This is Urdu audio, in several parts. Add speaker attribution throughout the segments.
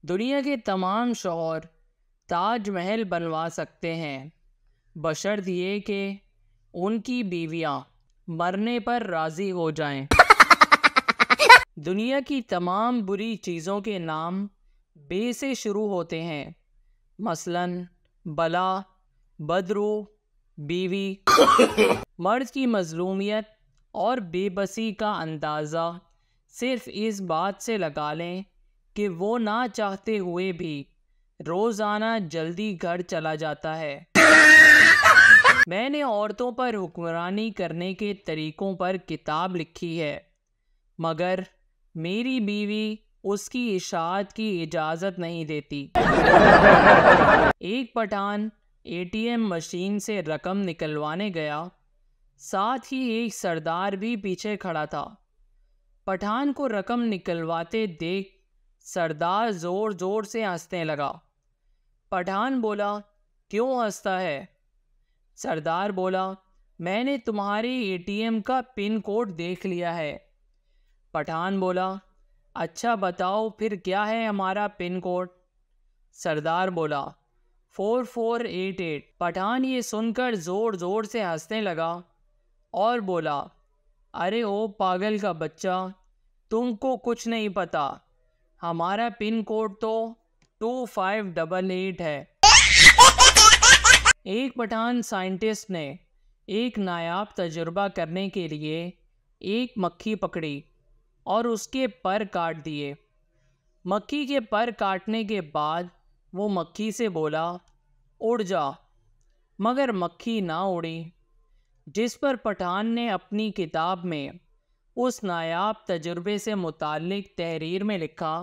Speaker 1: دنیا کے تمام شوہر تاج محل بنوا سکتے ہیں بشرط یہ کہ ان کی بیویاں مرنے پر راضی ہو جائیں۔ دنیا کی تمام بری چیزوں کے نام بے سے شروع ہوتے ہیں، مثلاً بلا، بدروح، بیوی۔ مرد کی مظلومیت اور بے بسی کا اندازہ صرف اس بات سے لگا لیں کہ وہ نہ چاہتے ہوئے بھی روزانہ جلدی گھر چلا جاتا ہے۔ میں نے عورتوں پر حکمرانی کرنے کے طریقوں پر کتاب لکھی ہے، مگر میری بیوی اس کی اشاعت کی اجازت نہیں دیتی۔ ایک پٹھان ATM مشین سے رقم نکلوانے گیا، ساتھ ہی ایک سردار بھی پیچھے کھڑا تھا۔ پٹھان کو رقم نکلواتے دیکھ سردار زور زور سے ہنسنے لگا۔ پٹھان بولا، کیوں ہنستا ہے؟ سردار بولا، میں نے تمہارے ATM کا پن کوڈ دیکھ لیا ہے۔ پٹھان بولا، اچھا بتاؤ پھر کیا ہے ہمارا پن کوڈ؟ سردار بولا، 4488۔ پٹھان یہ سن کر زور زور سے ہنسنے لگا اور بولا، ارے او پاگل کا بچہ، تم کو کچھ نہیں پتا، ہمارا پن کوڈ تو 2588 ہے۔ ایک پٹھان سائنٹسٹ نے ایک نایاب تجربہ کرنے کے لیے ایک مکھی پکڑی اور اس کے پر کاٹ دیے۔ مکھی کے پر کاٹنے کے بعد وہ مکھی سے بولا، اڑ جا، مگر مکھی نہ اڑی، جس پر پٹھان نے اپنی کتاب میں اس نایاب تجربے سے متعلق تحریر میں لکھا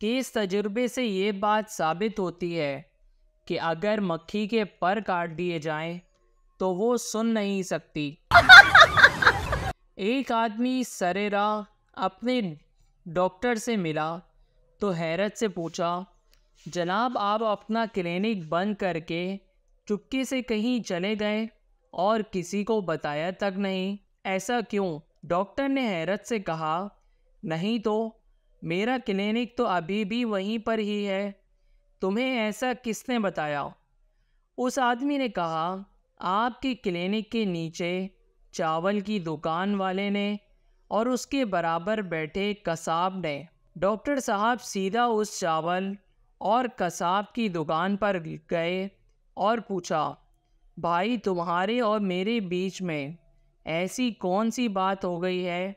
Speaker 1: کہ اس تجربے سے یہ بات ثابت ہوتی ہے کہ اگر مکھی کے پر کاٹ دیے جائیں تو وہ سن نہیں سکتی۔ ایک آدمی سرے راہ اپنے ڈاکٹر سے ملا تو حیرت سے پوچھا، جناب آپ اپنا کلینک بند کر کے چپکے سے کہیں چلے گئے اور کسی کو بتایا تک نہیں، ایسا کیوں؟ ڈاکٹر نے حیرت سے کہا، نہیں تو میرا کلینک تو ابھی بھی وہیں پر ہی ہے، تمہیں ایسا کس نے بتایا؟ اس آدمی نے کہا، آپ کے کلینک کے نیچے چاول کی دکان والے نے اور اس کے برابر بیٹھے قصاب نے۔ ڈاکٹر صاحب سیدھا اس چاول اور قصاب کی دکان پر گئے اور پوچھا، بھائی تمہارے اور میرے بیچ میں ایسی کون سی بات ہو گئی ہے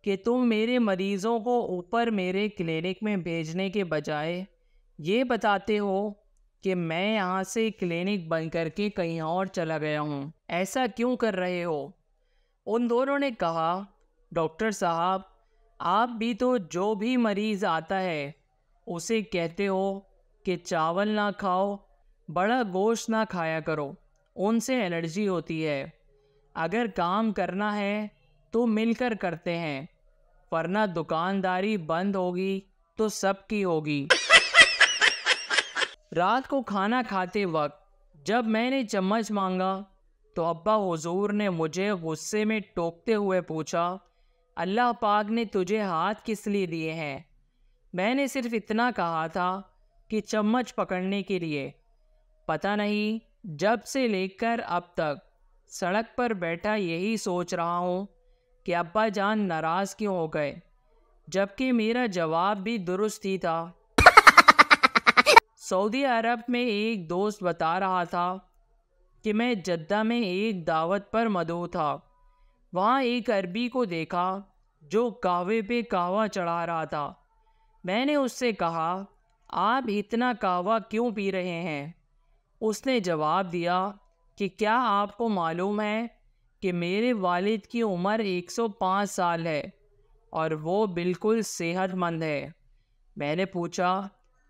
Speaker 1: کہ تم میرے مریضوں کو اوپر میرے کلینک میں بھیجنے کے بجائے یہ بتاتے ہو کہ میں یہاں سے کلینک بند کر کے کہیں اور چلا گیا ہوں؟ ایسا کیوں کر رہے ہو؟ ان دونوں نے کہا، ڈاکٹر صاحب آپ بھی تو جو بھی مریض آتا ہے اسے کہتے ہو کہ چاول نہ کھاؤ، بڑا گوشت نہ کھایا کرو، ان سے الرجی ہوتی ہے۔ اگر کام کرنا ہے تو مل کر کرتے ہیں، ورنہ دکانداری بند ہوگی تو سب کی ہوگی۔ رات کو کھانا کھاتے وقت جب میں نے چمچ مانگا تو ابا حضور نے مجھے غصے میں ٹوکتے ہوئے پوچھا، اللہ پاک نے تجھے ہاتھ کس لیے دیے ہیں؟ میں نے صرف اتنا کہا تھا کہ چمچ پکڑنے کے لیے۔ پتہ نہیں جب سے لے کر اب تک سڑک پر بیٹھا یہی سوچ رہا ہوں کہ ابا جان ناراض کیوں ہو گئے، جبکہ میرا جواب بھی درست ہی تھا۔ سعودی عرب میں ایک دوست بتا رہا تھا کہ میں جدہ میں ایک دعوت پر مدعو تھا، وہاں ایک عربی کو دیکھا جو قہوے پہ قہوہ چڑھا رہا تھا۔ میں نے اس سے کہا، آپ اتنا قہوہ کیوں پی رہے ہیں؟ اس نے جواب دیا کہ کیا آپ کو معلوم ہے کہ میرے والد کی عمر 105 سال ہے اور وہ بالکل صحت مند ہے۔ میں نے پوچھا،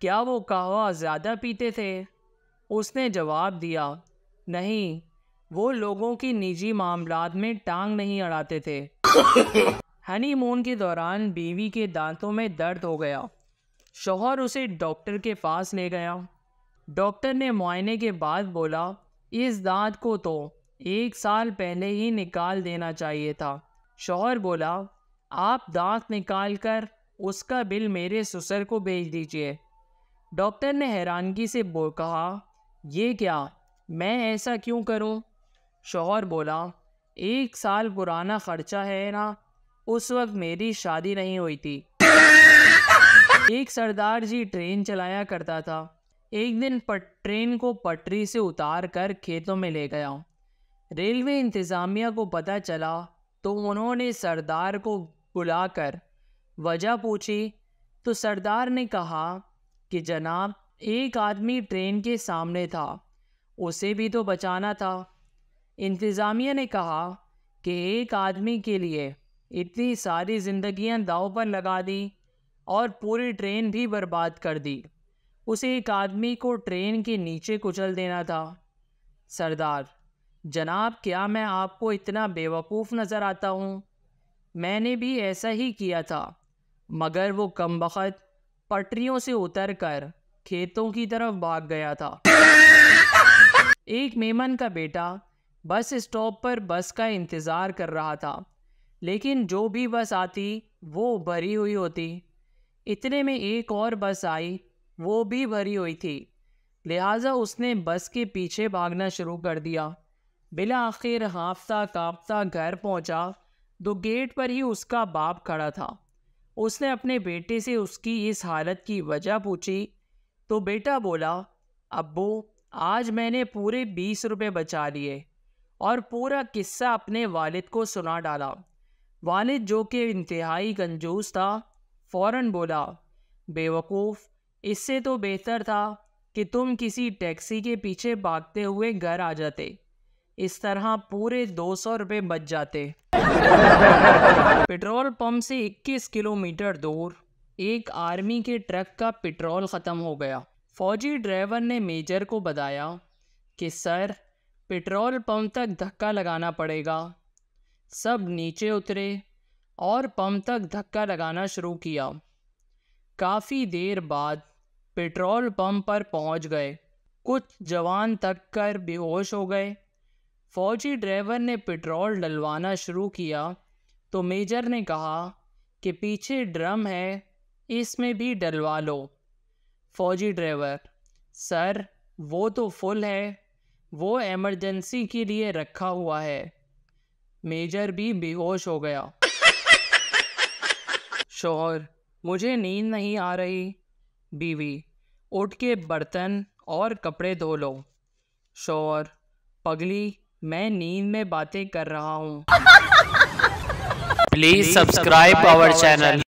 Speaker 1: کیا وہ قہوہ زیادہ پیتے تھے؟ اس نے جواب دیا، نہیں، وہ لوگوں کی نجی معاملات میں ٹانگ نہیں اڑاتے تھے۔ ہنی مون کے دوران بیوی کے دانتوں میں درد ہو گیا، شوہر اسے ڈاکٹر کے پاس لے گیا۔ ڈاکٹر نے معائنے کے بعد بولا، اس دانت کو تو 1 سال پہلے ہی نکال دینا چاہیے تھا۔ شوہر بولا، آپ دانت نکال کر اس کا بل میرے سسر کو بھیج دیجئے۔ ڈاکٹر نے حیرانگی سے کہا، یہ کیا، میں ایسا کیوں کروں؟ شوہر بولا، 1 سال پرانا خرچہ ہے نا، اس وقت میری شادی نہیں ہوئی تھی۔ ایک سردار جی ٹرین چلایا کرتا تھا۔ ایک دن ٹرین کو پٹری سے اتار کر کھیتوں میں لے گیا۔ ریلوے انتظامیہ کو پتہ چلا تو انہوں نے سردار کو بلا کر وجہ پوچھی تو سردار نے کہا کہ جناب، ایک آدمی ٹرین کے سامنے تھا، اسے بھی تو بچانا تھا۔ انتظامیہ نے کہا کہ ایک آدمی کے لیے اتنی ساری زندگیاں داؤ پر لگا دی اور پوری ٹرین بھی برباد کر دی، اسے ایک آدمی کو ٹرین کے نیچے کچل دینا تھا۔ سردار: جناب، کیا میں آپ کو اتنا بے وقوف نظر آتا ہوں؟ میں نے بھی ایسا ہی کیا تھا، مگر وہ کمبخت پٹریوں سے اتر کر کھیتوں کی طرف بھاگ گیا تھا۔ ایک میمن کا بیٹا بس اسٹاپ پر بس کا انتظار کر رہا تھا، لیکن جو بھی بس آتی وہ بھری ہوئی ہوتی۔ اتنے میں ایک اور بس آئی، وہ بھی بھری ہوئی تھی، لہٰذا اس نے بس کے پیچھے بھاگنا شروع کر دیا۔ بالآخر ہانفتا کانپتا گھر پہنچا تو گیٹ پر ہی اس کا باپ کھڑا تھا۔ اس نے اپنے بیٹے سے اس کی اس حالت کی وجہ پوچھی تو بیٹا بولا، ابو، آج میں نے پورے 20 روپے بچا لیے، اور پورا قصہ اپنے والد کو سنا ڈالا۔ والد، جو کہ انتہائی کنجوس تھا، فوراً بولا، بے وقوف، اس سے تو بہتر تھا کہ تم کسی ٹیکسی کے پیچھے بھاگتے ہوئے گھر آ جاتے، اس طرح پورے 200 روپے بچ جاتے۔ پٹرول پمپ سے 21 کلومیٹر دور ایک آرمی کے ٹرک کا پٹرول ختم ہو گیا۔ فوجی ڈرائیور نے میجر کو بتایا کہ سر، پٹرول پمپ تک دھکا لگانا پڑے گا۔ سب نیچے اترے اور پمپ تک دھکا لگانا شروع کیا۔ کافی دیر بعد پٹرول پمپ پر پہنچ گئے۔ کچھ جوان تک کر بے ہوش ہو گئے۔ فوجی ڈرائیور نے پٹرول ڈلوانا شروع کیا تو میجر نے کہا کہ پیچھے ڈرم ہے، اس میں بھی ڈلوا لو۔ فوجی ڈرائیور: سر، وہ تو فل ہے، وہ ایمرجنسی کے لیے رکھا ہوا ہے۔ میجر بھی بے ہوش ہو گیا۔ شوہر: مجھے نیند نہیں آ رہی۔ بیوی: اٹھ کے برتن اور کپڑے دھو لو۔ شوہر: پگلی، میں نیند میں باتیں کر رہا ہوں۔
Speaker 2: Please subscribe our channel.